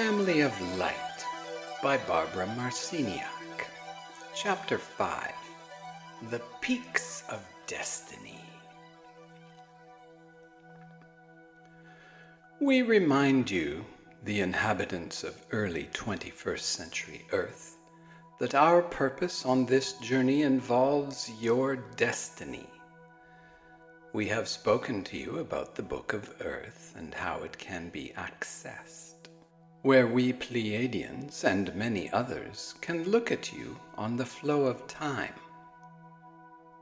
Family of Light by Barbara Marciniak. Chapter 5. The Peaks of Destiny. We remind you, the inhabitants of early 21st century Earth, that our purpose on this journey involves your destiny. We have spoken to you about the Book of Earth and how it can be accessed, where we Pleiadians and many others can look at you on the flow of time.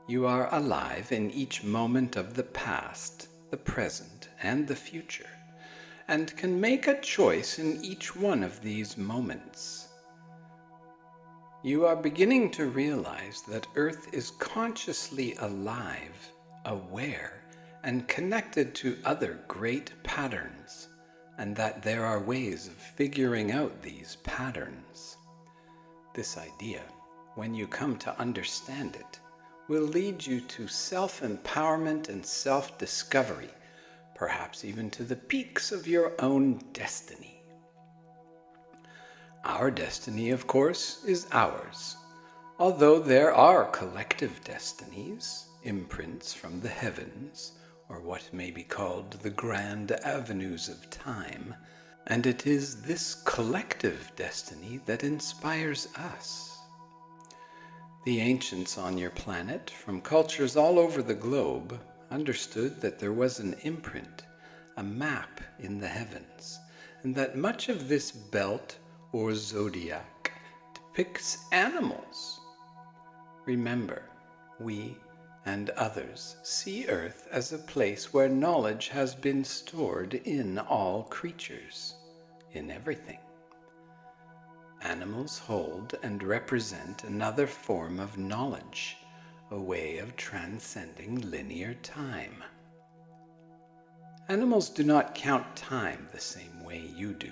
You are alive in each moment of the past, the present, and the future, and can make a choice in each one of these moments. You are beginning to realize that Earth is consciously alive, aware, and connected to other great patterns, and that there are ways of figuring out these patterns. This idea, when you come to understand it, will lead you to self-empowerment and self-discovery, perhaps even to the peaks of your own destiny. Our destiny, of course, is ours, although there are collective destinies, imprints from the heavens, or what may be called the grand avenues of time, and it is this collective destiny that inspires us. The ancients on your planet, from cultures all over the globe, understood that there was an imprint, a map in the heavens, and that much of this belt or zodiac depicts animals. Remember, we and others see Earth as a place where knowledge has been stored in all creatures, in everything. Animals hold and represent another form of knowledge, a way of transcending linear time. Animals do not count time the same way you do.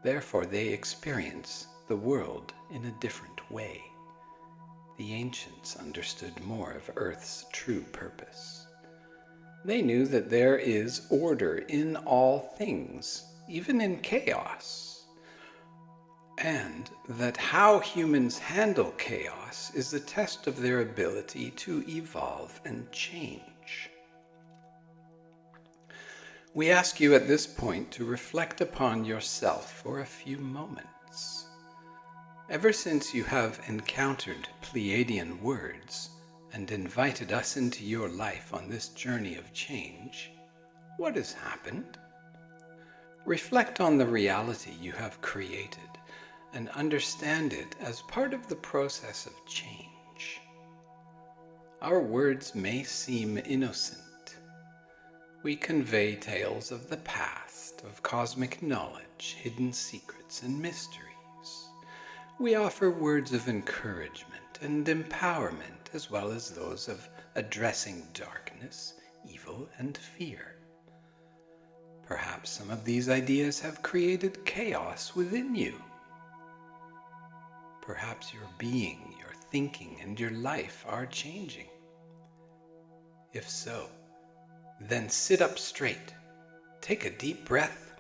Therefore, they experience the world in a different way. The ancients understood more of Earth's true purpose. They knew that there is order in all things, even in chaos, and that how humans handle chaos is a test of their ability to evolve and change. We ask you at this point to reflect upon yourself for a few moments. Ever since you have encountered Pleiadian words and invited us into your life on this journey of change, what has happened? Reflect on the reality you have created and understand it as part of the process of change. Our words may seem innocent. We convey tales of the past, of cosmic knowledge, hidden secrets, and mysteries. We offer words of encouragement and empowerment, as well as those of addressing darkness, evil, and fear. Perhaps some of these ideas have created chaos within you. Perhaps your being, your thinking, and your life are changing. If so, then sit up straight, take a deep breath,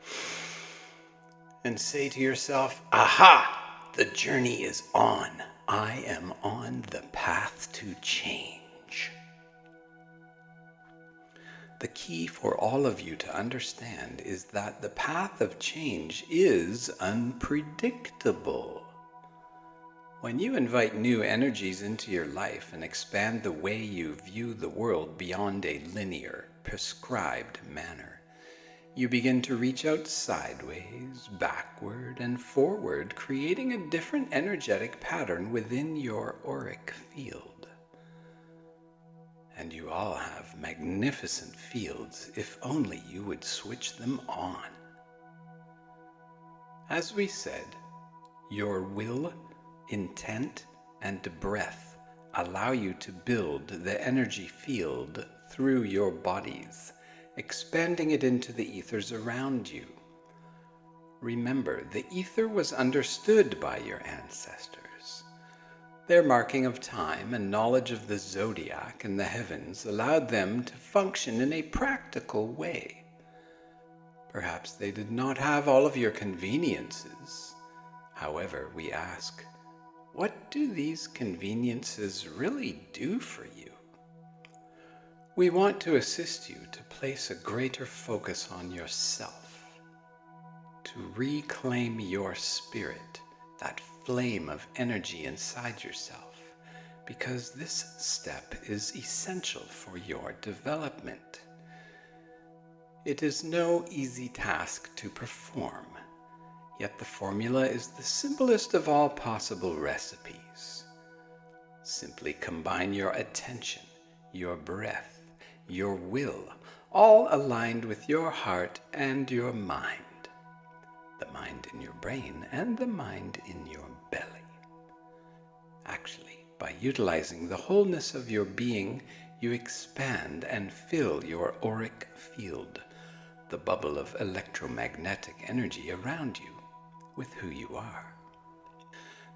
and say to yourself, "Aha! The journey is on. I am on the path to change." The key for all of you to understand is that the path of change is unpredictable. When you invite new energies into your life and expand the way you view the world beyond a linear, prescribed manner, you begin to reach out sideways, backward, and forward, creating a different energetic pattern within your auric field. And you all have magnificent fields if only you would switch them on. As we said, your will, intent, and breath allow you to build the energy field through your bodies, expanding it into the ethers around you. Remember, the ether was understood by your ancestors. Their marking of time and knowledge of the zodiac and the heavens allowed them to function in a practical way. Perhaps they did not have all of your conveniences. However, we ask, what do these conveniences really do for you? We want to assist you to place a greater focus on yourself, to reclaim your spirit, that flame of energy inside yourself, because this step is essential for your development. It is no easy task to perform, yet the formula is the simplest of all possible recipes. Simply combine your attention, your breath, your will, all aligned with your heart and your mind, the mind in your brain and the mind in your belly. Actually, by utilizing the wholeness of your being, you expand and fill your auric field, the bubble of electromagnetic energy around you, with who you are.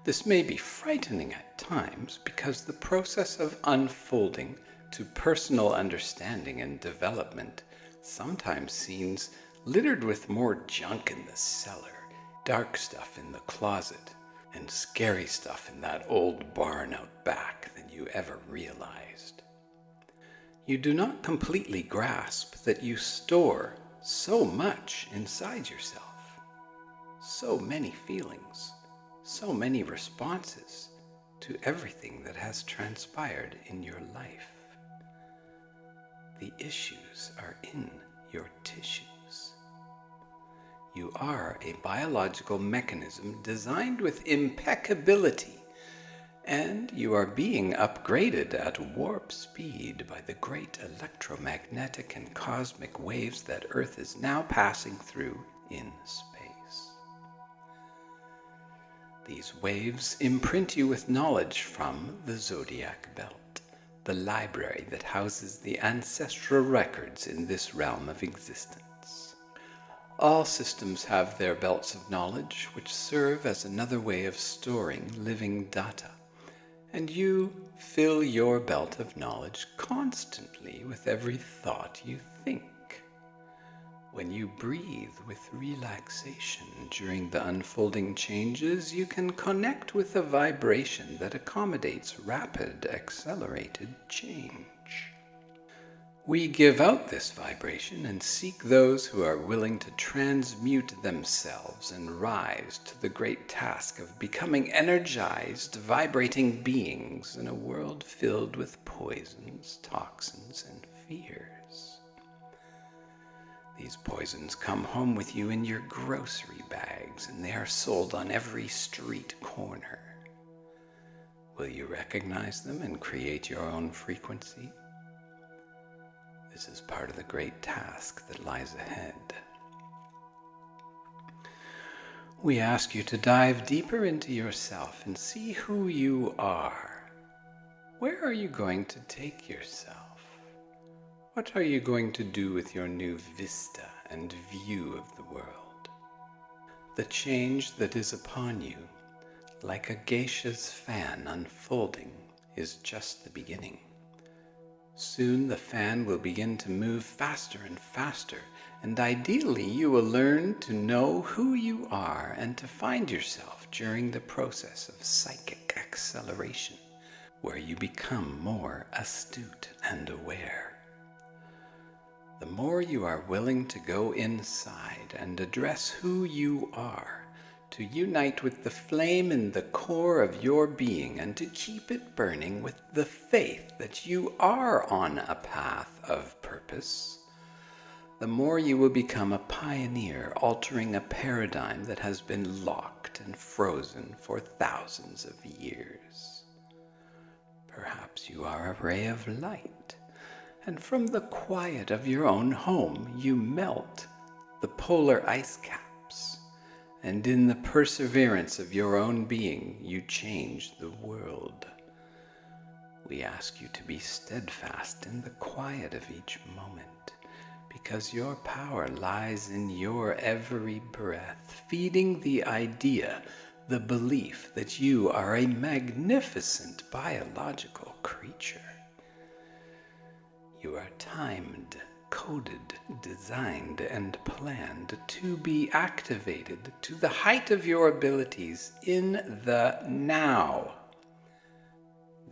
This may be frightening at times because the process of unfolding to personal understanding and development sometimes seems littered with more junk in the cellar, dark stuff in the closet, and scary stuff in that old barn out back than you ever realized. You do not completely grasp that you store so much inside yourself, so many feelings, so many responses to everything that has transpired in your life. The issues are in your tissues. You are a biological mechanism designed with impeccability, and you are being upgraded at warp speed by the great electromagnetic and cosmic waves that Earth is now passing through in space. These waves imprint you with knowledge from the zodiac belt, the library that houses the ancestral records in this realm of existence. All systems have their belts of knowledge, which serve as another way of storing living data. And you fill your belt of knowledge constantly with every thought you think. When you breathe with relaxation during the unfolding changes, you can connect with a vibration that accommodates rapid, accelerated change. We give out this vibration and seek those who are willing to transmute themselves and rise to the great task of becoming energized, vibrating beings in a world filled with poisons, toxins, and fears. These poisons come home with you in your grocery bags, and they are sold on every street corner. Will you recognize them and create your own frequency? This is part of the great task that lies ahead. We ask you to dive deeper into yourself and see who you are. Where are you going to take yourself? What are you going to do with your new vista and view of the world? The change that is upon you, like a geisha's fan unfolding, is just the beginning. Soon the fan will begin to move faster and faster, and ideally you will learn to know who you are and to find yourself during the process of psychic acceleration, where you become more astute and aware. The more you are willing to go inside and address who you are, to unite with the flame in the core of your being and to keep it burning with the faith that you are on a path of purpose, the more you will become a pioneer altering a paradigm that has been locked and frozen for thousands of years. Perhaps you are a ray of light, and from the quiet of your own home you melt the polar ice caps, and in the perseverance of your own being, you change the world. We ask you to be steadfast in the quiet of each moment, because your power lies in your every breath, feeding the idea, the belief that you are a magnificent biological creature. You are timed, coded, designed, and planned to be activated to the height of your abilities in the now.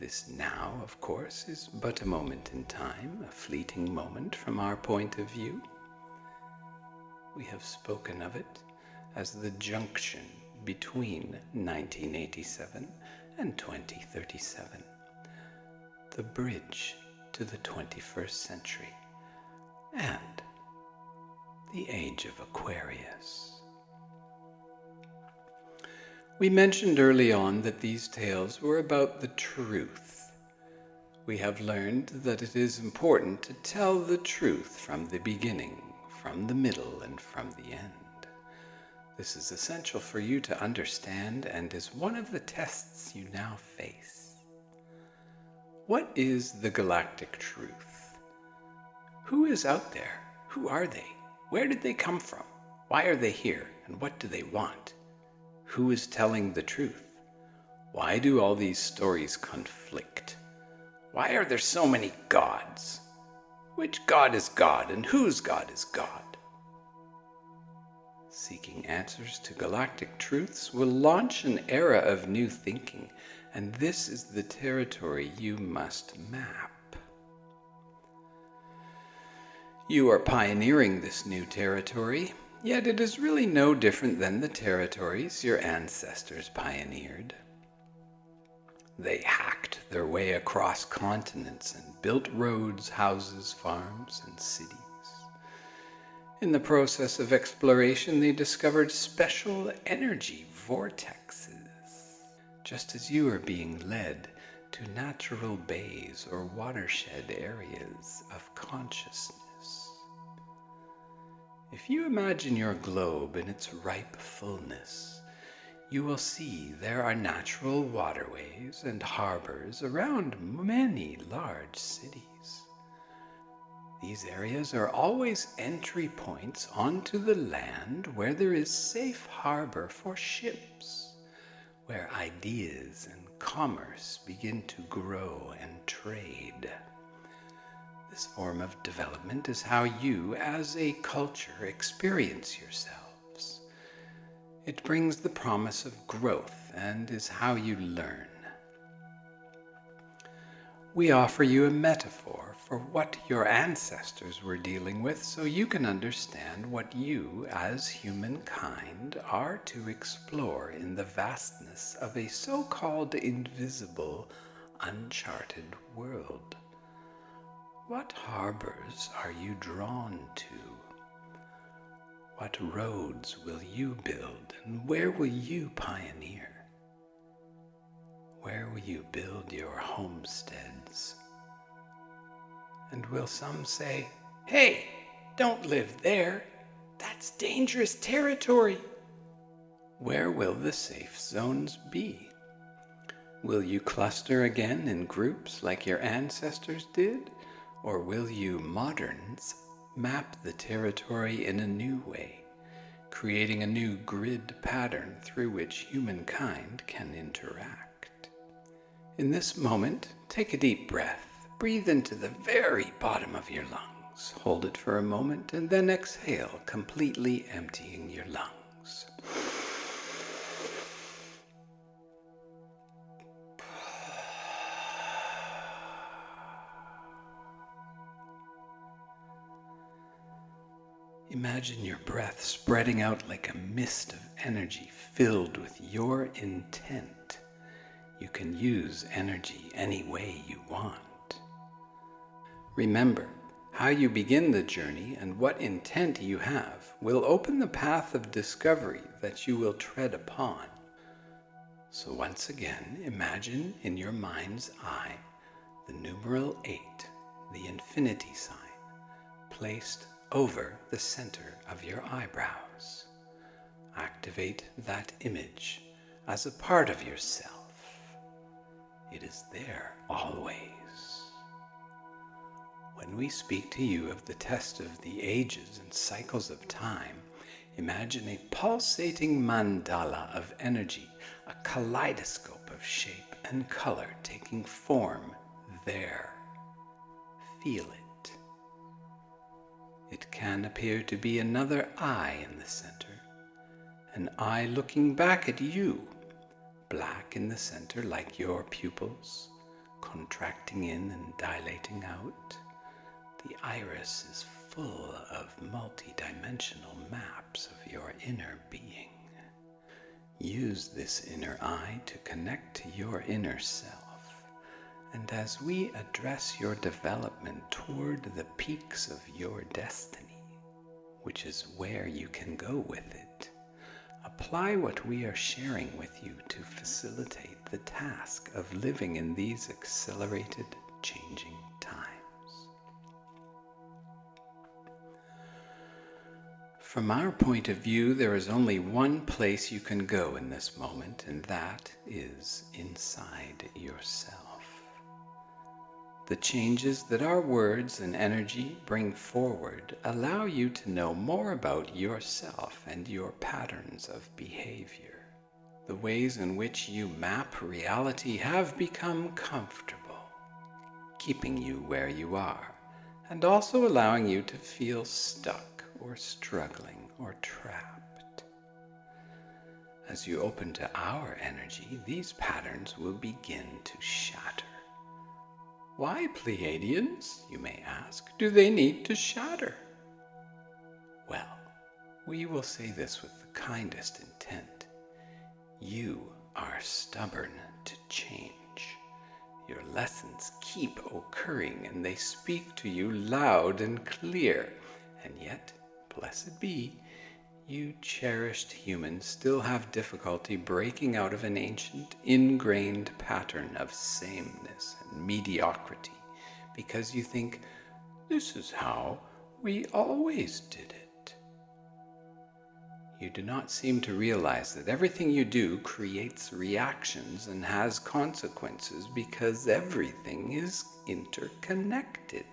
This now, of course, is but a moment in time, a fleeting moment from our point of view. We have spoken of it as the junction between 1987 and 2037, the bridge to the 21st century, and the age of Aquarius. We mentioned early on that these tales were about the truth. We have learned that it is important to tell the truth from the beginning, from the middle, and from the end. This is essential for you to understand and is one of the tests you now face. What is the galactic truth? Who is out there? Who are they? Where did they come from? Why are they here? And what do they want? Who is telling the truth? Why do all these stories conflict? Why are there so many gods? Which God is God and whose God is God? Seeking answers to galactic truths will launch an era of new thinking, and this is the territory you must map. You are pioneering this new territory, yet it is really no different than the territories your ancestors pioneered. They hacked their way across continents and built roads, houses, farms, and cities. In the process of exploration, they discovered special energy vortexes, just as you are being led to natural bays or watershed areas of consciousness. If you imagine your globe in its ripe fullness, you will see there are natural waterways and harbors around many large cities. These areas are always entry points onto the land where there is safe harbor for ships, where ideas and commerce begin to grow and trade. This form of development is how you, as a culture, experience yourselves. It brings the promise of growth and is how you learn. We offer you a metaphor for what your ancestors were dealing with so you can understand what you, as humankind, are to explore in the vastness of a so-called invisible, uncharted world. What harbors are you drawn to? What roads will you build, and where will you pioneer? Where will you build your homesteads? And will some say, "Hey, don't live there. That's dangerous territory." Where will the safe zones be? Will you cluster again in groups like your ancestors did? Or will you moderns map the territory in a new way, creating a new grid pattern through which humankind can interact? In this moment, take a deep breath. Breathe into the very bottom of your lungs. Hold it for a moment and then exhale, completely emptying your lungs. Imagine your breath spreading out like a mist of energy filled with your intent. You can use energy any way you want. Remember, how you begin the journey and what intent you have will open the path of discovery that you will tread upon. So once again, imagine in your mind's eye the numeral 8, the infinity sign, placed over the center of your eyebrows. Activate that image as a part of yourself. It is there always. When we speak to you of the test of the ages and cycles of time, imagine a pulsating mandala of energy, a kaleidoscope of shape and color taking form there. Feel it. It can appear to be another eye in the center, an eye looking back at you, black in the center like your pupils, contracting in and dilating out. The iris is full of multi-dimensional maps of your inner being. Use this inner eye to connect to your inner self, and as we address your development toward the peaks of your destiny, which is where you can go with it, apply what we are sharing with you to facilitate the task of living in these accelerated, changing times. From our point of view, there is only one place you can go in this moment, and that is inside yourself. The changes that our words and energy bring forward allow you to know more about yourself and your patterns of behavior. The ways in which you map reality have become comfortable, keeping you where you are, and also allowing you to feel stuck or struggling or trapped. As you open to our energy, these patterns will begin to shatter. Why, Pleiadians, you may ask, do they need to shatter? Well, we will say this with the kindest intent. You are stubborn to change. Your lessons keep occurring and they speak to you loud and clear, and yet, blessed be, you cherished humans still have difficulty breaking out of an ancient, ingrained pattern of sameness and mediocrity because you think, this is how we always did it. You do not seem to realize that everything you do creates reactions and has consequences because everything is interconnected.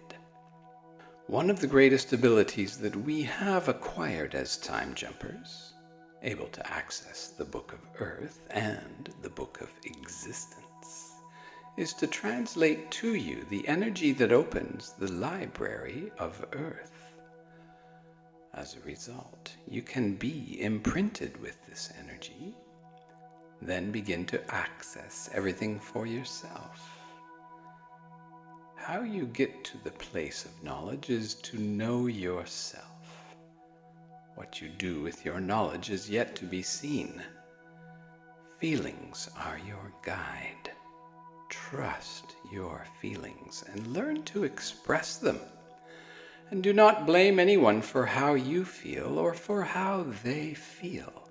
One of the greatest abilities that we have acquired as time jumpers, able to access the Book of Earth and the Book of Existence, is to translate to you the energy that opens the library of Earth. As a result, you can be imprinted with this energy, then begin to access everything for yourself. How you get to the place of knowledge is to know yourself. What you do with your knowledge is yet to be seen. Feelings are your guide. Trust your feelings and learn to express them. And do not blame anyone for how you feel or for how they feel.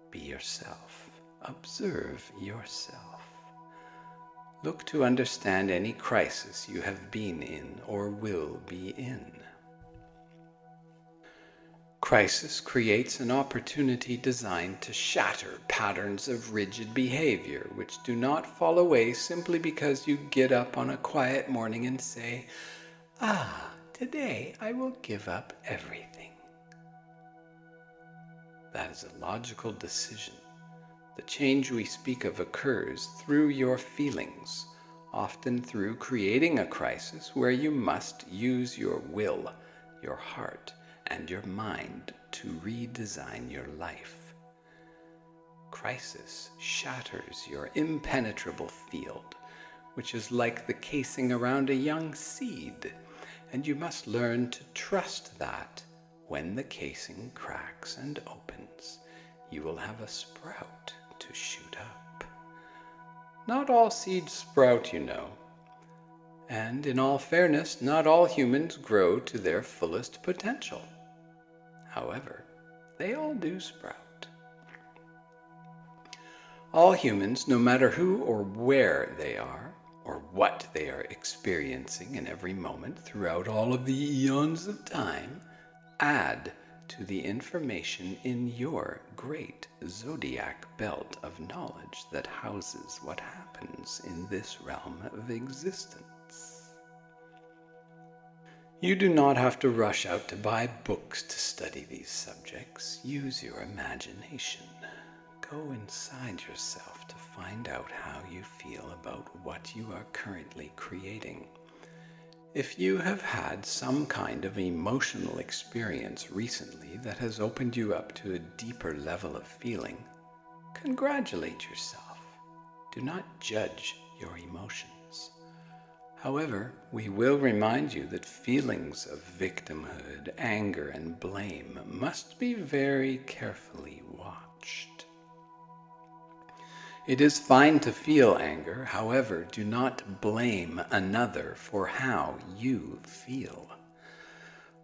Be yourself. Observe yourself. Look to understand any crisis you have been in or will be in. Crisis creates an opportunity designed to shatter patterns of rigid behavior which do not fall away simply because you get up on a quiet morning and say, today I will give up everything. That is a logical decision. The change we speak of occurs through your feelings, often through creating a crisis where you must use your will, your heart, and your mind to redesign your life. Crisis shatters your impenetrable field, which is like the casing around a young seed, and you must learn to trust that when the casing cracks and opens, you will have a sprout to shoot up. Not all seeds sprout, you know. And in all fairness, not all humans grow to their fullest potential. However, they all do sprout. All humans, no matter who or where they are, or what they are experiencing in every moment throughout all of the eons of time, add to the information in your great zodiac belt of knowledge that houses what happens in this realm of existence. You do not have to rush out to buy books to study these subjects. Use your imagination. Go inside yourself to find out how you feel about what you are currently creating. If you have had some kind of emotional experience recently that has opened you up to a deeper level of feeling, congratulate yourself. Do not judge your emotions. However, we will remind you that feelings of victimhood, anger, and blame must be very carefully watched. It is fine to feel anger, however, do not blame another for how you feel.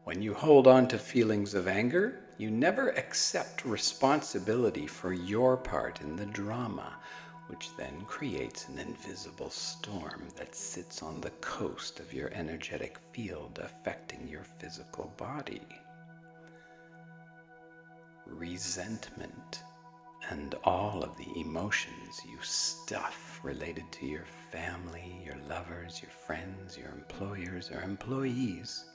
When you hold on to feelings of anger, you never accept responsibility for your part in the drama, which then creates an invisible storm that sits on the coast of your energetic field, affecting your physical body. Resentment and all of the emotions you stuff related to your family, your lovers, your friends, your employers, or employees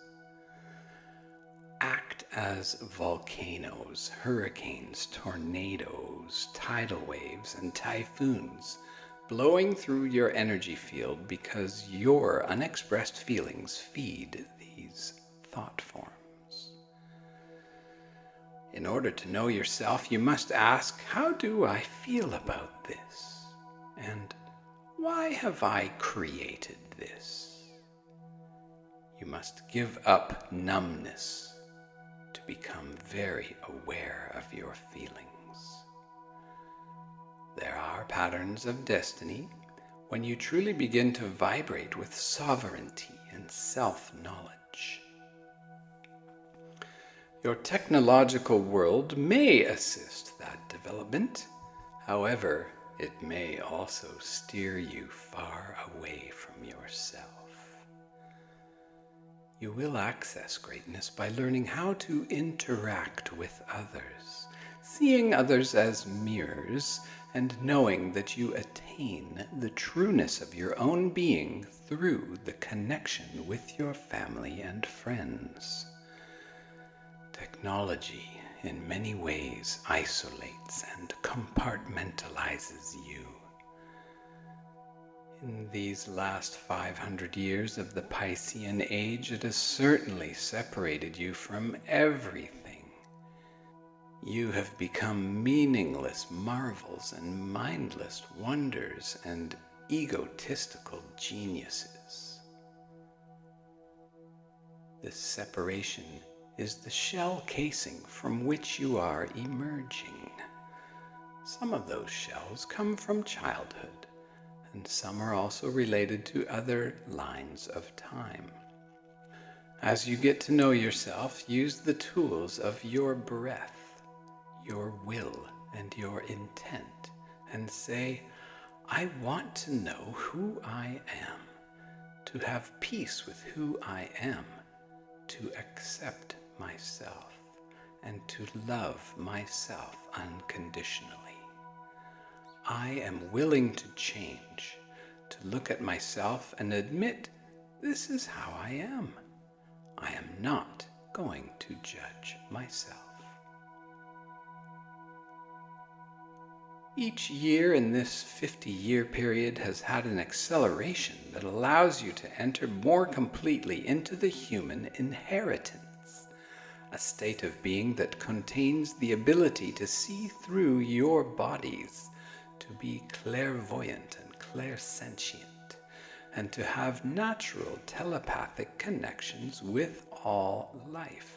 act as volcanoes, hurricanes, tornadoes, tidal waves, and typhoons blowing through your energy field because your unexpressed feelings feed these thought forms. In order to know yourself, you must ask, how do I feel about this? And why have I created this? You must give up numbness to become very aware of your feelings. There are patterns of destiny when you truly begin to vibrate with sovereignty and self-knowledge. Your technological world may assist that development. However, it may also steer you far away from yourself. You will access greatness by learning how to interact with others, seeing others as mirrors, and knowing that you attain the trueness of your own being through the connection with your family and friends. Technology in many ways isolates and compartmentalizes you. In these last 500 years of the Piscean age, it has certainly separated you from everything. You have become meaningless marvels and mindless wonders and egotistical geniuses. This separation is the shell casing from which you are emerging. Some of those shells come from childhood, and some are also related to other lines of time. As you get to know yourself, use the tools of your breath, your will, and your intent, and say, I want to know who I am, to have peace with who I am, to accept myself, and to love myself unconditionally. I am willing to change, to look at myself and admit this is how I am. I am not going to judge myself. Each year in this 50-year period has had an acceleration that allows you to enter more completely into the human inheritance, a state of being that contains the ability to see through your bodies, to be clairvoyant and clairsentient, and to have natural telepathic connections with all life,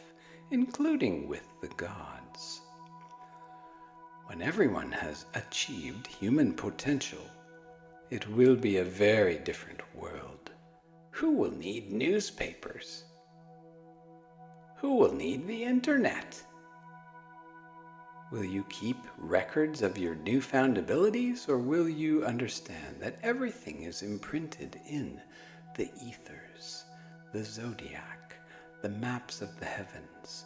including with the gods. When everyone has achieved human potential, it will be a very different world. Who will need newspapers? Who will need the internet? Will you keep records of your newfound abilities, or will you understand that everything is imprinted in the ethers, the zodiac, the maps of the heavens,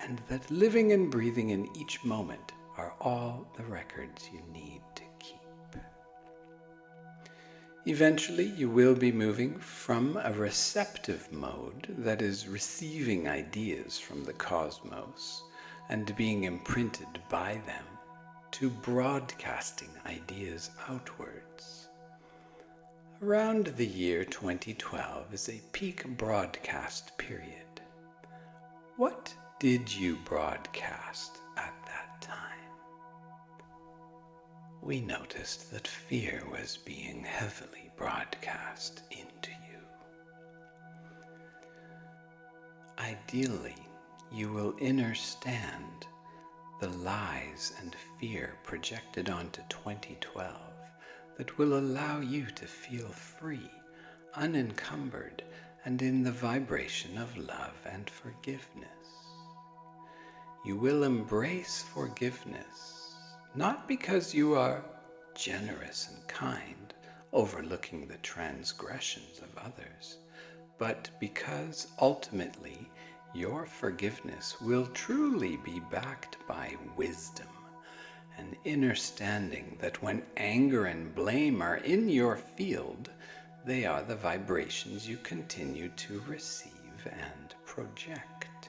and that living and breathing in each moment are all the records you need to keep? Eventually, you will be moving from a receptive mode, that is, receiving ideas from the cosmos and being imprinted by them, to broadcasting ideas outwards. Around the year 2012 is a peak broadcast period. What did you broadcast at that time? We noticed that fear was being heavily broadcast into you. Ideally, you will understand the lies and fear projected onto 2012 that will allow you to feel free, unencumbered, and in the vibration of love and forgiveness. You will embrace forgiveness, not because you are generous and kind, overlooking the transgressions of others, but because ultimately your forgiveness will truly be backed by wisdom, an understanding that when anger and blame are in your field, they are the vibrations you continue to receive and project.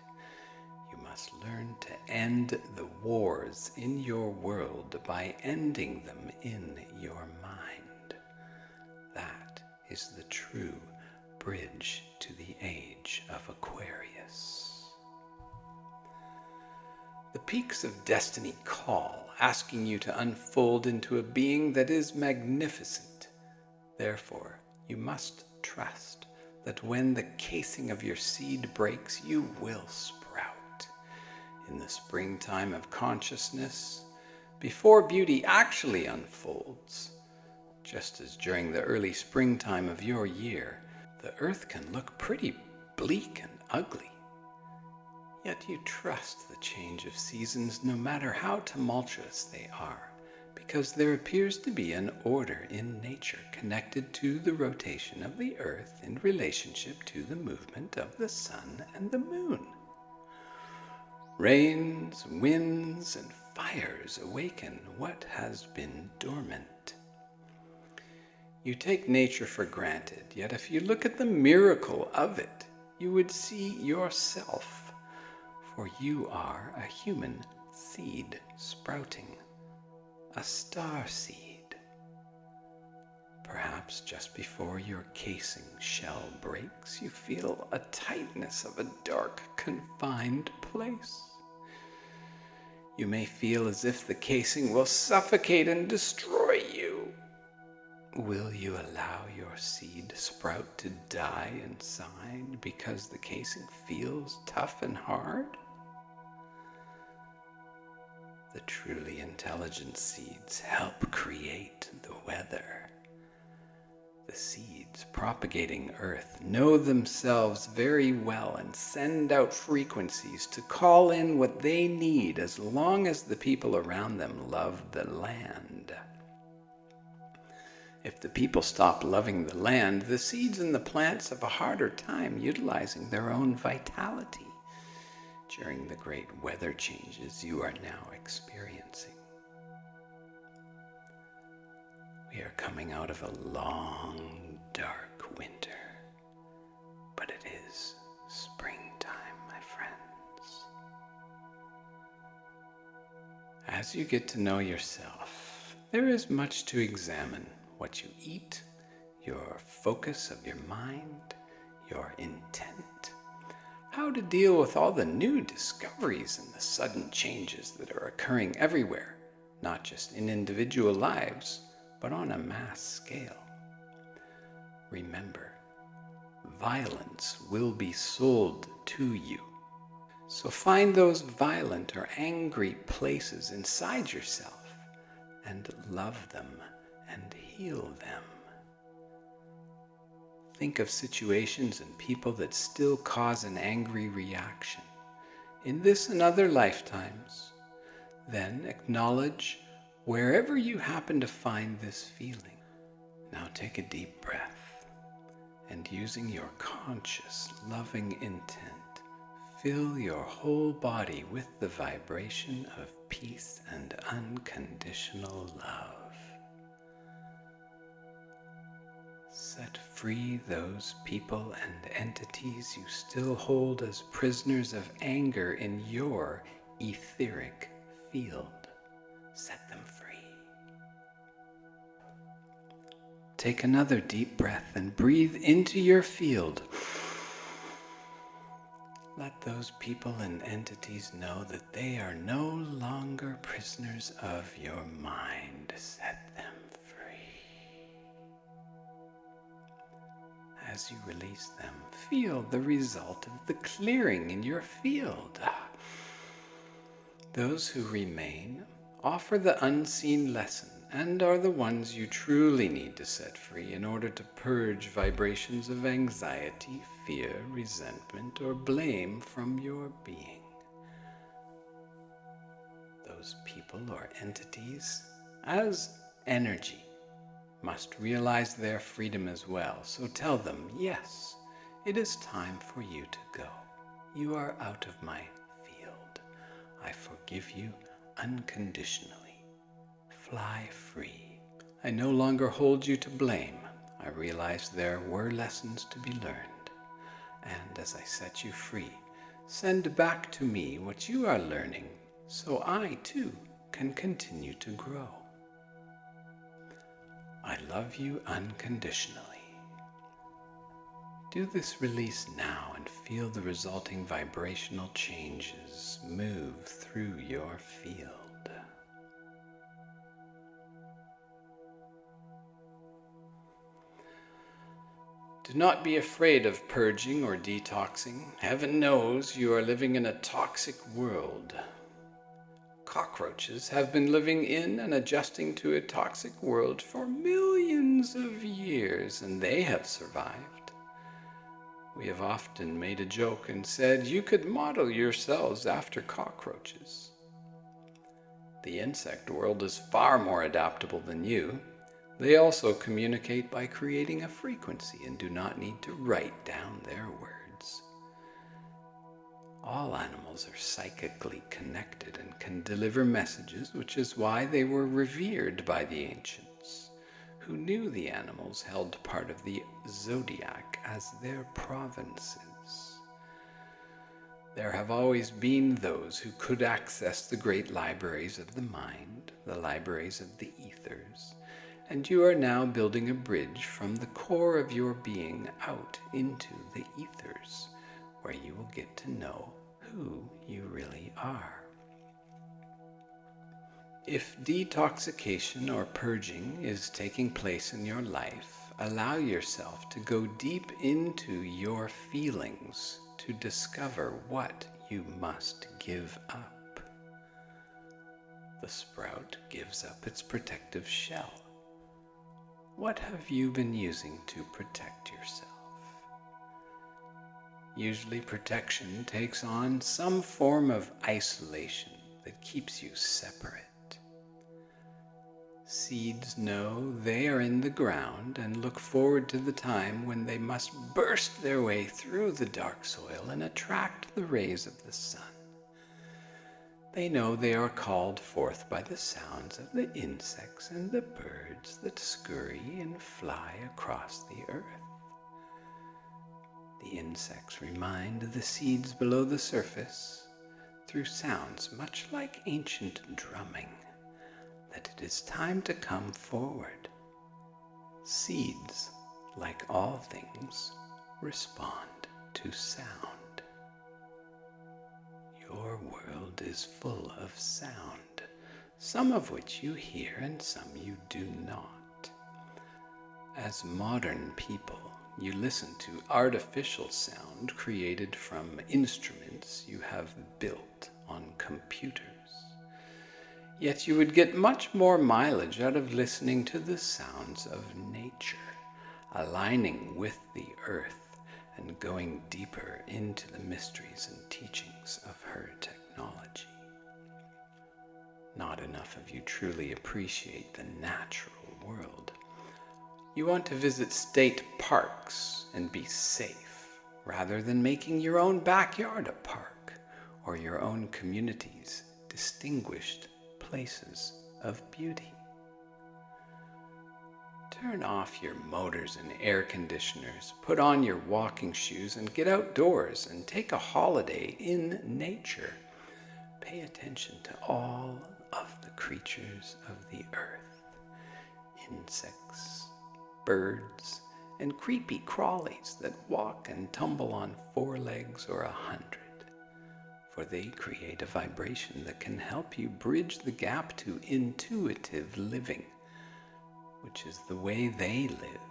You must learn to end the wars in your world by ending them in your mind. That is the true bridge to the age of Aquarius. The peaks of destiny call, asking you to unfold into a being that is magnificent. Therefore, you must trust that when the casing of your seed breaks, you will sprout. In the springtime of consciousness, before beauty actually unfolds, just as during the early springtime of your year, the earth can look pretty bleak and ugly. Yet you trust the change of seasons no matter how tumultuous they are, because there appears to be an order in nature connected to the rotation of the earth in relationship to the movement of the sun and the moon. Rains, winds, and fires awaken what has been dormant. You take nature for granted, yet if you look at the miracle of it, you would see yourself. For you are a human seed sprouting, a star seed. Perhaps just before your casing shell breaks, you feel a tightness of a dark, confined place. You may feel as if the casing will suffocate and destroy you. Will you allow your seed sprout to die inside because the casing feels tough and hard? The truly intelligent seeds help create the weather. The seeds propagating Earth know themselves very well and send out frequencies to call in what they need as long as the people around them love the land. If the people stop loving the land, the seeds and the plants have a harder time utilizing their own vitality during the great weather changes you are now experiencing. We are coming out of a long, dark winter, but it is springtime, my friends. As you get to know yourself, there is much to examine: what you eat, your focus of your mind, your intent, how to deal with all the new discoveries and the sudden changes that are occurring everywhere, not just in individual lives, but on a mass scale. Remember, violence will be sold to you. So find those violent or angry places inside yourself and love them and heal them. Think of situations and people that still cause an angry reaction in this and other lifetimes. Then acknowledge wherever you happen to find this feeling. Now take a deep breath and, using your conscious, loving intent, fill your whole body with the vibration of peace and unconditional love. Set free those people and entities you still hold as prisoners of anger in your etheric field. Set them free. take another deep breath and breathe into your field. Let those people and entities know that they are no longer prisoners of your mind. Set them free. As you release them, feel the result of the clearing in your field. Those who remain offer the unseen lesson and are the ones you truly need to set free in order to purge vibrations of anxiety, fear, resentment, or blame from your being. Those people or entities, as energy, must realize their freedom as well. So tell them, yes, it is time for you to go. You are out of my field. I forgive you unconditionally. Fly free. I no longer hold you to blame. I realize there were lessons to be learned. And as I set you free, send back to me what you are learning, so I too can continue to grow. I love you unconditionally. Do this release now and feel the resulting vibrational changes move through your field. Do not be afraid of purging or detoxing. Heaven knows you are living in a toxic world. Cockroaches have been living in and adjusting to a toxic world for millions of years, and they have survived. We have often made a joke and said you could model yourselves after cockroaches. The insect world is far more adaptable than you. They also communicate by creating a frequency and do not need to write down their words. All animals are psychically connected and can deliver messages, which is why they were revered by the ancients, who knew the animals held part of the zodiac as their provinces. There have always been those who could access the great libraries of the mind, the libraries of the ethers, and you are now building a bridge from the core of your being out into the ethers, where you will get to know who you really are. If detoxification or purging is taking place in your life, allow yourself to go deep into your feelings to discover what you must give up. The sprout gives up its protective shell. What have you been using to protect yourself? Usually protection takes on some form of isolation that keeps you separate. Seeds know they are in the ground and look forward to the time when they must burst their way through the dark soil and attract the rays of the sun. They know they are called forth by the sounds of the insects and the birds that scurry and fly across the earth. The insects remind the seeds below the surface, through sounds much like ancient drumming, that it is time to come forward. Seeds, like all things, respond to sound. Your world is full of sound, some of which you hear and some you do not. As modern people, you listen to artificial sound created from instruments you have built on computers. Yet you would get much more mileage out of listening to the sounds of nature, aligning with the earth and going deeper into the mysteries and teachings of her technology. Not enough of you truly appreciate the natural world. You want to visit state parks and be safe, rather than making your own backyard a park, or your own communities distinguished places of beauty. Turn off your motors and air conditioners, put on your walking shoes and get outdoors and take a holiday in nature. Pay attention to all of the creatures of the earth. Insects, birds, and creepy crawlies that walk and tumble on 4 legs or 100, for they create a vibration that can help you bridge the gap to intuitive living, which is the way they live.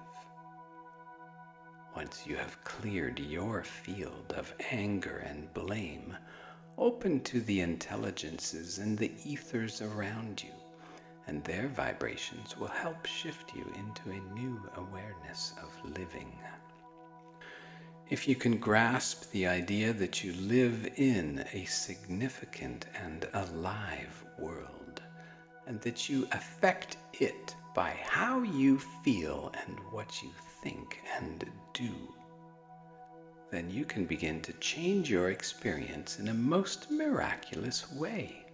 Once you have cleared your field of anger and blame, open to the intelligences and the ethers around you, and their vibrations will help shift you into a new awareness of living. If you can grasp the idea that you live in a significant and alive world, and that you affect it by how you feel and what you think and do, then you can begin to change your experience in a most miraculous way.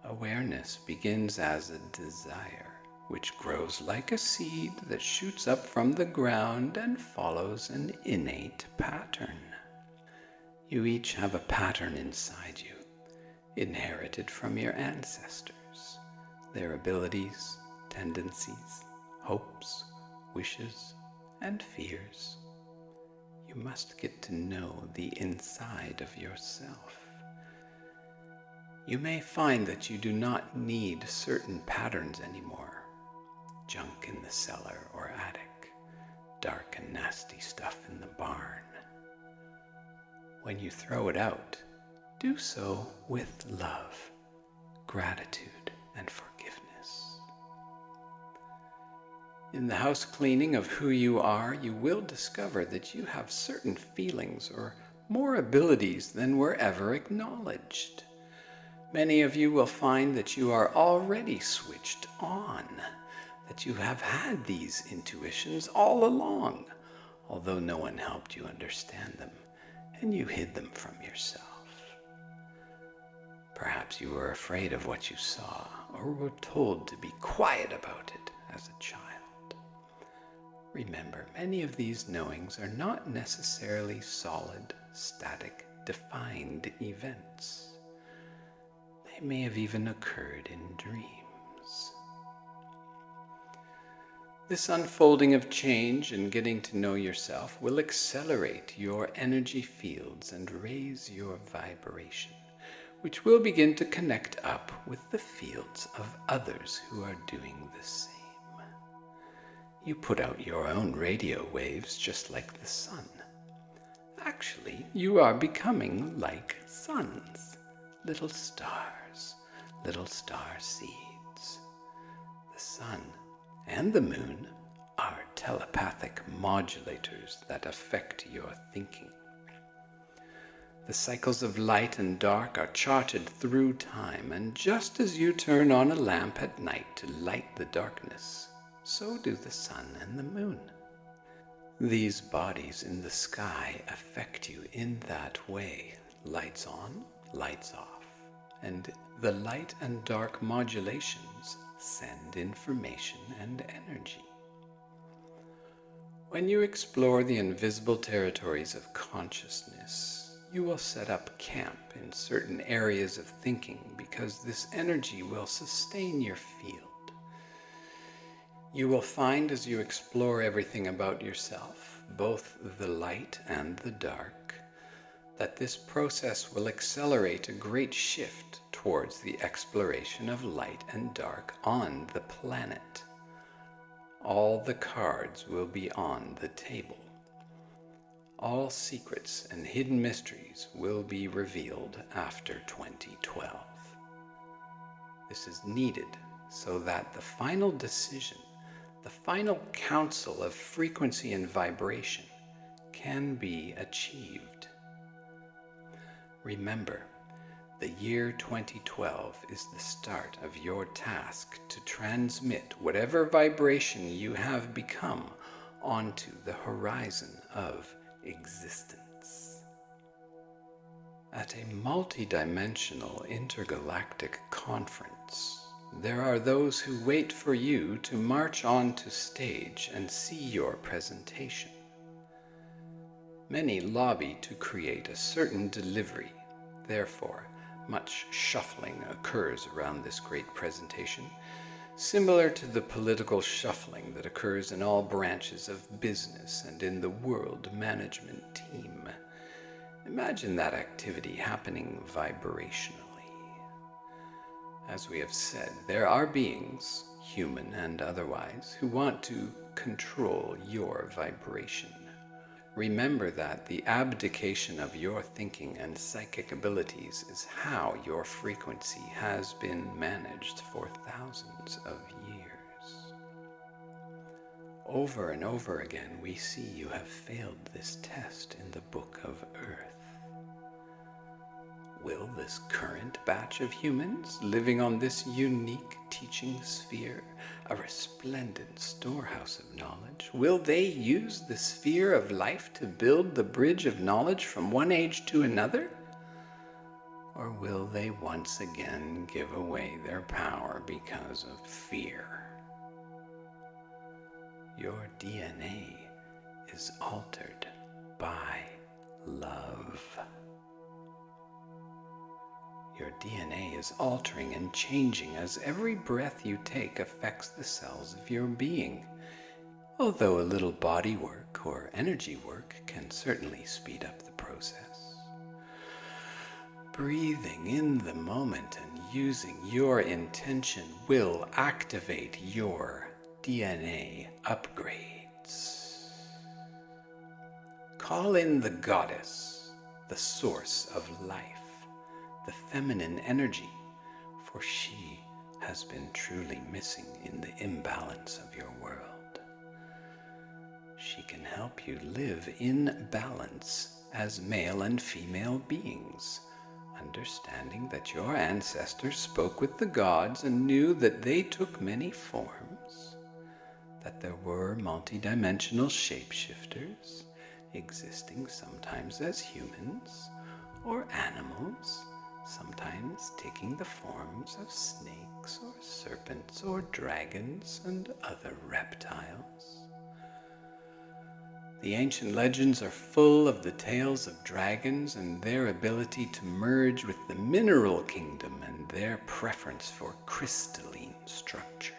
Awareness begins as a desire, which grows like a seed that shoots up from the ground and follows an innate pattern. You each have a pattern inside you, inherited from your ancestors, their abilities, tendencies, hopes, wishes, and fears. You must get to know the inside of yourself. You may find that you do not need certain patterns anymore. Junk in the cellar or attic, dark and nasty stuff in the barn. When you throw it out, do so with love, gratitude, and forgiveness. In the house cleaning of who you are, you will discover that you have certain feelings or more abilities than were ever acknowledged. Many of you will find that you are already switched on, that you have had these intuitions all along, although no one helped you understand them, and you hid them from yourself. Perhaps you were afraid of what you saw, or were told to be quiet about it as a child. Remember, many of these knowings are not necessarily solid, static, defined events. They may have even occurred in dreams. This unfolding of change and getting to know yourself will accelerate your energy fields and raise your vibration, which will begin to connect up with the fields of others who are doing the same. You put out your own radio waves just like the sun. Actually, you are becoming like suns, little stars, little star seeds. The sun and the moon are telepathic modulators that affect your thinking. The cycles of light and dark are charted through time, and just as you turn on a lamp at night to light the darkness, so do the sun and the moon. These bodies in the sky affect you in that way. Lights on, lights off. And the light and dark modulations send information and energy. When you explore the invisible territories of consciousness, you will set up camp in certain areas of thinking because this energy will sustain your field. You will find as you explore everything about yourself, both the light and the dark, that this process will accelerate a great shift towards the exploration of light and dark on the planet. All the cards will be on the table. All secrets and hidden mysteries will be revealed after 2012. This is needed so that the final decision, the final council of frequency and vibration can be achieved. Remember, the year 2012 is the start of your task to transmit whatever vibration you have become onto the horizon of existence. At a multidimensional intergalactic conference, there are those who wait for you to march onto stage and see your presentation. Many lobby to create a certain delivery. Therefore, much shuffling occurs around this great presentation similar to the political shuffling that occurs in all branches of business and in the world management team. Imagine that activity happening vibrationally. As we have said, there are beings, human and otherwise, who want to control your vibration. Remember that the abdication of your thinking and psychic abilities is how your frequency has been managed for thousands of years. Over and over again, we see you have failed this test in the Book of Earth. Will this current batch of humans living on this unique teaching sphere, a resplendent storehouse of knowledge, will they use the sphere of life to build the bridge of knowledge from one age to another? Or will they once again give away their power because of fear? Your DNA is altered by love. Your DNA is altering and changing as every breath you take affects the cells of your being. Although a little body work or energy work can certainly speed up the process. Breathing in the moment and using your intention will activate your DNA upgrades. Call in the goddess, the source of life, the feminine energy, for she has been truly missing in the imbalance of your world. She can help you live in balance as male and female beings, understanding that your ancestors spoke with the gods and knew that they took many forms, that there were multidimensional shapeshifters existing sometimes as humans or animals, sometimes taking the forms of snakes or serpents or dragons and other reptiles. The ancient legends are full of the tales of dragons and their ability to merge with the mineral kingdom and their preference for crystalline structures.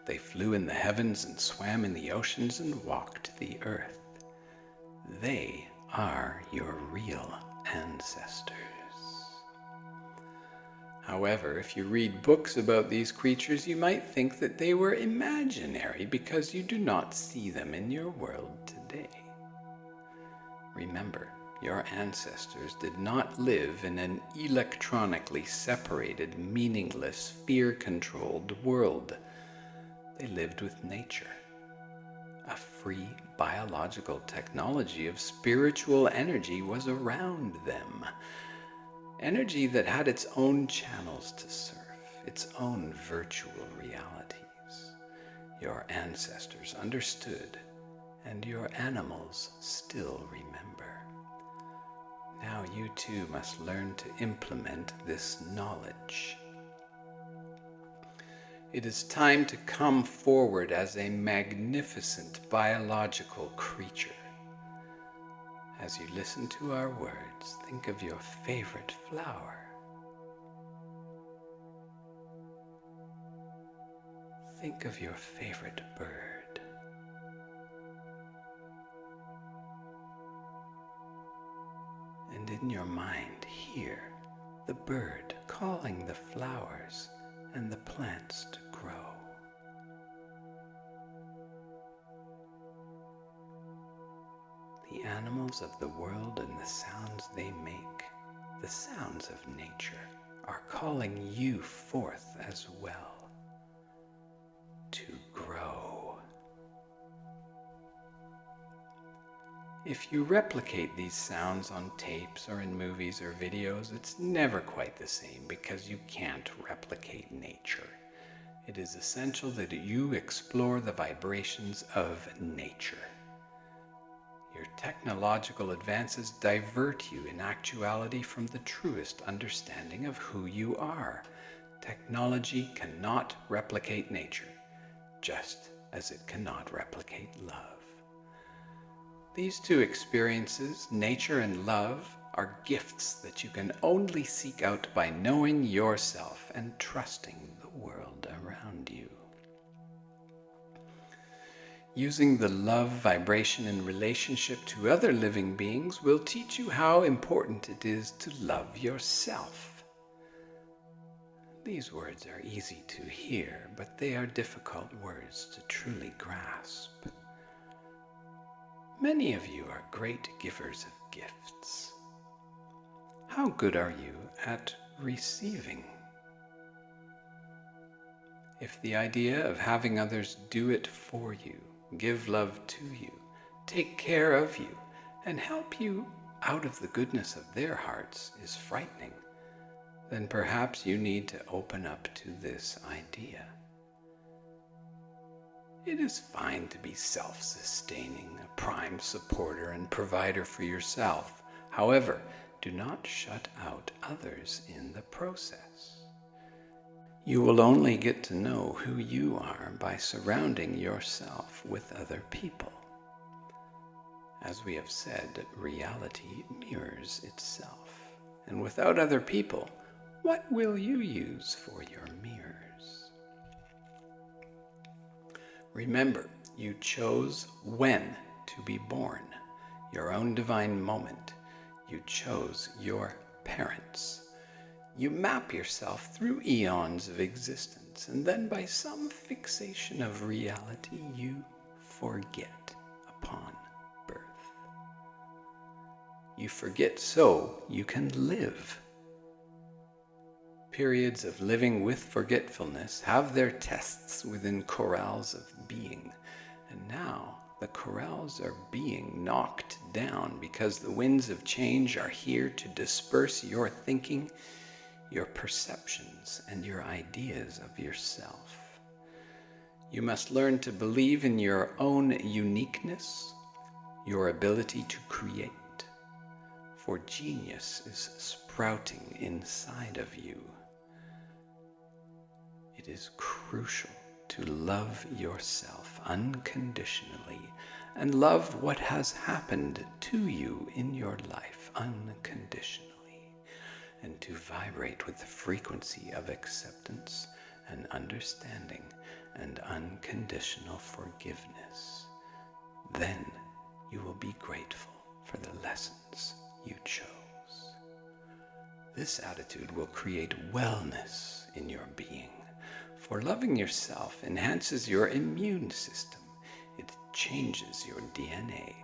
They flew in the heavens and swam in the oceans and walked the earth. They are your real ancestors. However, if you read books about these creatures, you might think that they were imaginary because you do not see them in your world today. Remember, your ancestors did not live in an electronically separated, meaningless, fear-controlled world. They lived with nature. A free biological technology of spiritual energy was around them. Energy that had its own channels to surf, its own virtual realities. Your ancestors understood, and your animals still remember. Now you too must learn to implement this knowledge. It is time to come forward as a magnificent biological creature. As you listen to our words, think of your favorite flower. Think of your favorite bird. And in your mind, hear the bird calling the flowers and the plants to grow. The animals of the world and the sounds they make, the sounds of nature, are calling you forth as well to grow. If you replicate these sounds on tapes or in movies or videos, it's never quite the same because you can't replicate nature. It is essential that you explore the vibrations of nature. Your technological advances divert you in actuality from the truest understanding of who you are. Technology cannot replicate nature, just as it cannot replicate love. These two experiences, nature and love, are gifts that you can only seek out by knowing yourself and trusting the world around you. Using the love vibration in relationship to other living beings will teach you how important it is to love yourself. These words are easy to hear, but they are difficult words to truly grasp. Many of you are great givers of gifts. How good are you at receiving? If the idea of having others do it for you, give love to you, take care of you, and help you out of the goodness of their hearts is frightening, then perhaps you need to open up to this idea. It is fine to be self-sustaining, a prime supporter and provider for yourself. However, do not shut out others in the process. You will only get to know who you are by surrounding yourself with other people. As we have said, reality mirrors itself. And without other people, what will you use for your mirrors? Remember, you chose when to be born, your own divine moment. You chose your parents. You map yourself through eons of existence, and then by some fixation of reality, you forget upon birth. You forget so you can live. Periods of living with forgetfulness have their tests within corrals of being, and now the corrals are being knocked down because the winds of change are here to disperse your thinking, your perceptions, and your ideas of yourself. You must learn to believe in your own uniqueness, your ability to create, for genius is sprouting inside of you. It is crucial to love yourself unconditionally and love what has happened to you in your life unconditionally, and to vibrate with the frequency of acceptance and understanding and unconditional forgiveness. Then you will be grateful for the lessons you chose. This attitude will create wellness in your being, for loving yourself enhances your immune system. It changes your DNA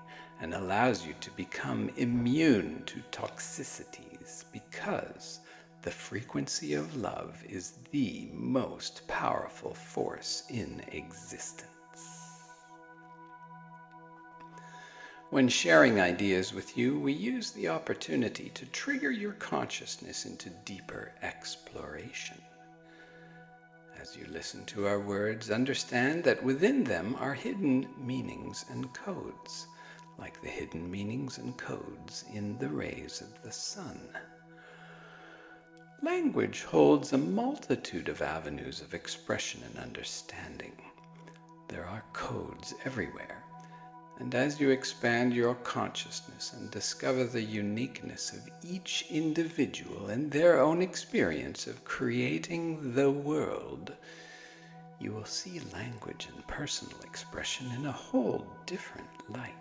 and allows you to become immune to toxicities, because the frequency of love is the most powerful force in existence. When sharing ideas with you, we use the opportunity to trigger your consciousness into deeper exploration. As you listen to our words, understand that within them are hidden meanings and codes, like the hidden meanings and codes in the rays of the sun. Language holds a multitude of avenues of expression and understanding. There are codes everywhere, and as you expand your consciousness and discover the uniqueness of each individual and their own experience of creating the world, you will see language and personal expression in a whole different light.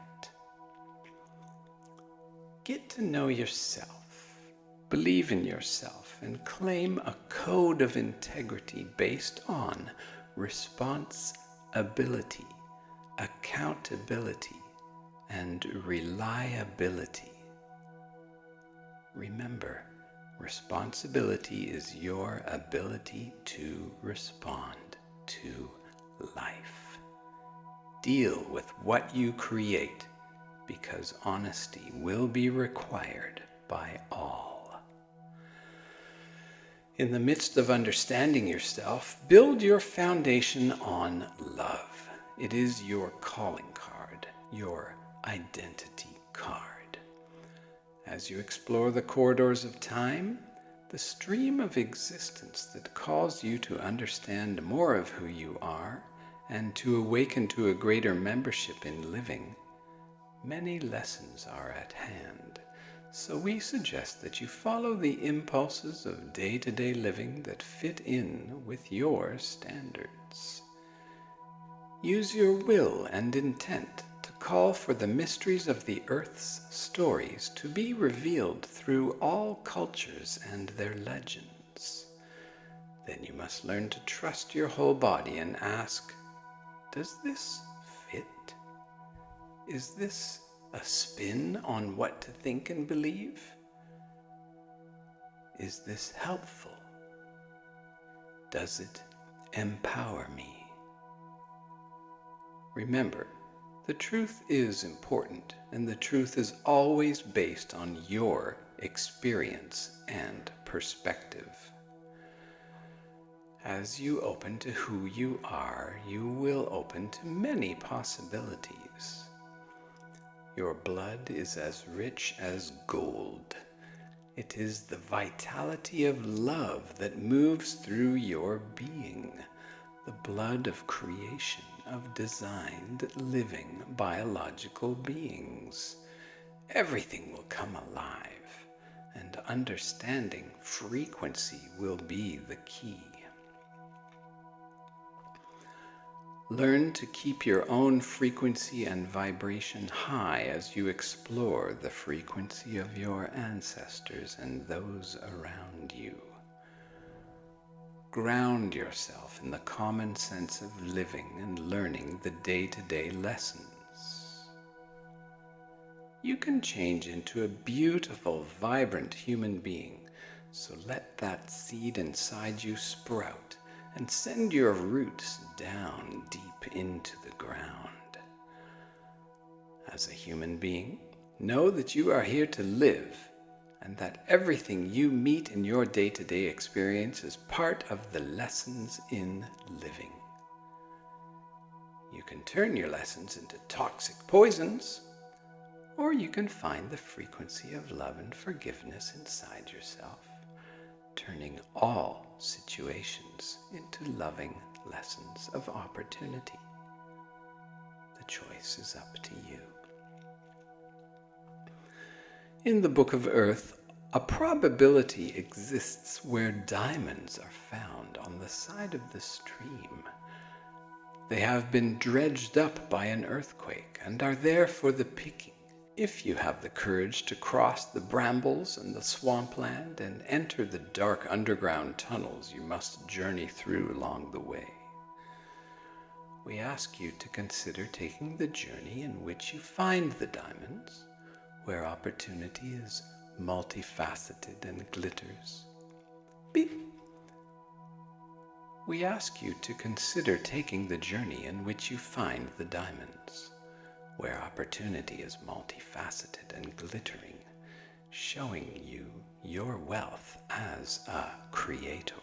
Get to know yourself, believe in yourself, and claim a code of integrity based on responsibility, accountability, and reliability. Remember, responsibility is your ability to respond to life. Deal with what you create, because honesty will be required by all. In the midst of understanding yourself, build your foundation on love. It is your calling card, your identity card. As you explore the corridors of time, the stream of existence that calls you to understand more of who you are and to awaken to a greater membership in living, many lessons are at hand So we suggest that you follow the impulses of day-to-day living that fit in with your standards. Use your will and intent to call for the mysteries of the Earth's stories to be revealed through all cultures and their legends. Then you must learn to trust your whole body and ask, does this fit? Is this a spin on what to think and believe? Is this helpful? Does it empower me? Remember, the truth is important, and the truth is always based on your experience and perspective. As you open to who you are, you will open to many possibilities. Your blood is as rich as gold. It is the vitality of love that moves through your being, the blood of creation, of designed, living, biological beings. Everything will come alive, and understanding frequency will be the key. Learn to keep your own frequency and vibration high as you explore the frequency of your ancestors and those around you. Ground yourself in the common sense of living and learning the day-to-day lessons. You can change into a beautiful, vibrant human being, so let that seed inside you sprout and send your roots down deep into the ground. As a human being, know that you are here to live, and that everything you meet in your day-to-day experience is part of the lessons in living. You can turn your lessons into toxic poisons, or you can find the frequency of love and forgiveness inside yourself, turning all situations into loving lessons of opportunity. The choice is up to you. In the Book of Earth, a probability exists where diamonds are found on the side of the stream. They have been dredged up by an earthquake and are there for the picking. If you have the courage to cross the brambles and the swampland and enter the dark underground tunnels you must journey through along the way, we ask you to consider taking the journey in which you find the diamonds, where opportunity is multifaceted and glitters. Beep. We ask you to consider taking the journey in which you find the diamonds, where opportunity is multifaceted and glittering, showing you your wealth as a creator.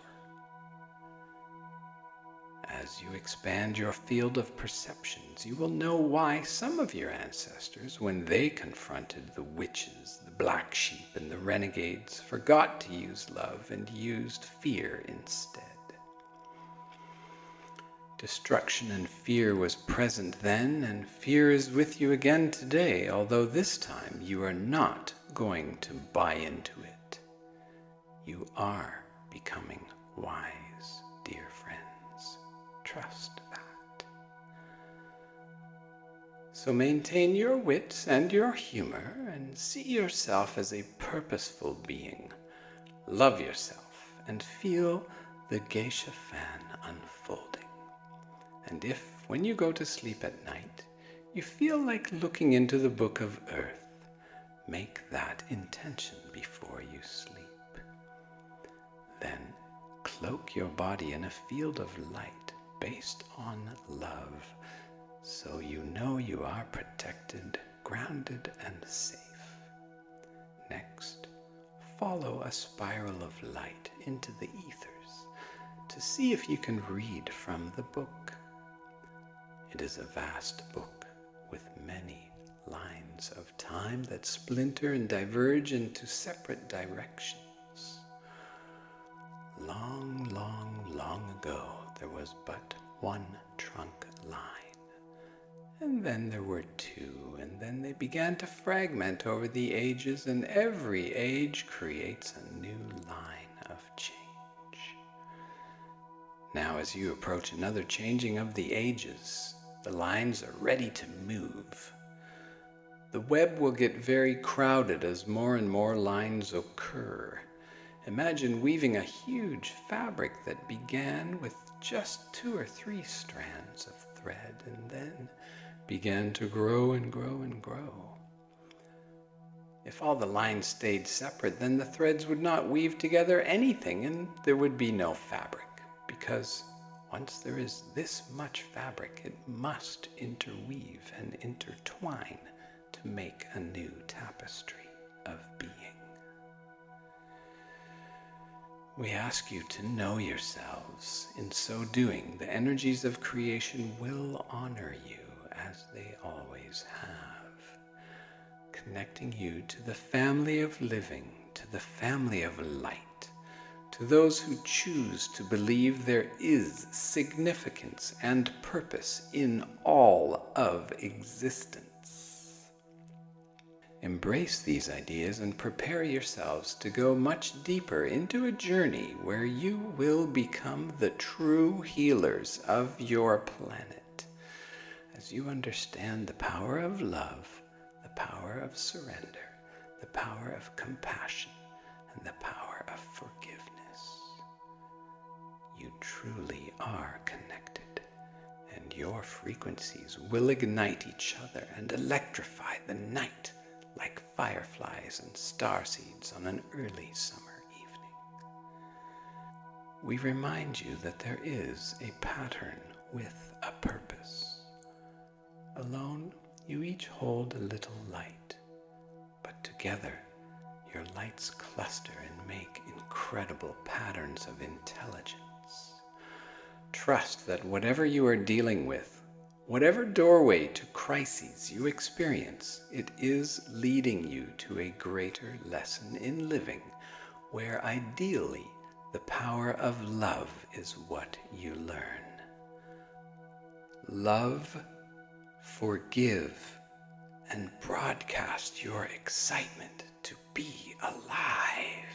As you expand your field of perceptions, you will know why some of your ancestors, when they confronted the witches, the black sheep, and the renegades, forgot to use love and used fear instead. Destruction and fear was present then, and fear is with you again today, although this time you are not going to buy into it. You are becoming wise, dear friends. Trust that. So maintain your wits and your humor and see yourself as a purposeful being. Love yourself and feel the geisha fan unfolding. And if, when you go to sleep at night, you feel like looking into the Book of Earth, make that intention before you sleep. Then cloak your body in a field of light based on love, so you know you are protected, grounded, and safe. Next, follow a spiral of light into the ethers to see if you can read from the book. It is a vast book with many lines of time that splinter and diverge into separate directions. Long, long, long ago, there was but one trunk line, And then there were 2, and then they began to fragment over the ages, and every age creates a new line of change. Now, as you approach another changing of the ages, the lines are ready to move. The web will get very crowded as more and more lines occur. Imagine weaving a huge fabric that began with just 2 or 3 strands of thread and then began to grow and grow and grow. If all the lines stayed separate, then the threads would not weave together anything and there would be no fabric, because once there is this much fabric, it must interweave and intertwine to make a new tapestry of being. We ask you to know yourselves. In so doing, the energies of creation will honor you as they always have, connecting you to the family of living, to the family of light, to those who choose to believe there is significance and purpose in all of existence. Embrace these ideas and prepare yourselves to go much deeper into a journey where you will become the true healers of your planet, as you understand the power of love, the power of surrender, the power of compassion, and the power of forgiveness. You truly are connected, and your frequencies will ignite each other and electrify the night like fireflies and starseeds on an early summer evening. We remind you that there is a pattern with a purpose. Alone, you each hold a little light, but together, your lights cluster and make incredible patterns of intelligence. Trust that whatever you are dealing with, whatever doorway to crises you experience, it is leading you to a greater lesson in living, where ideally the power of love is what you learn. Love, forgive, and broadcast your excitement to be alive.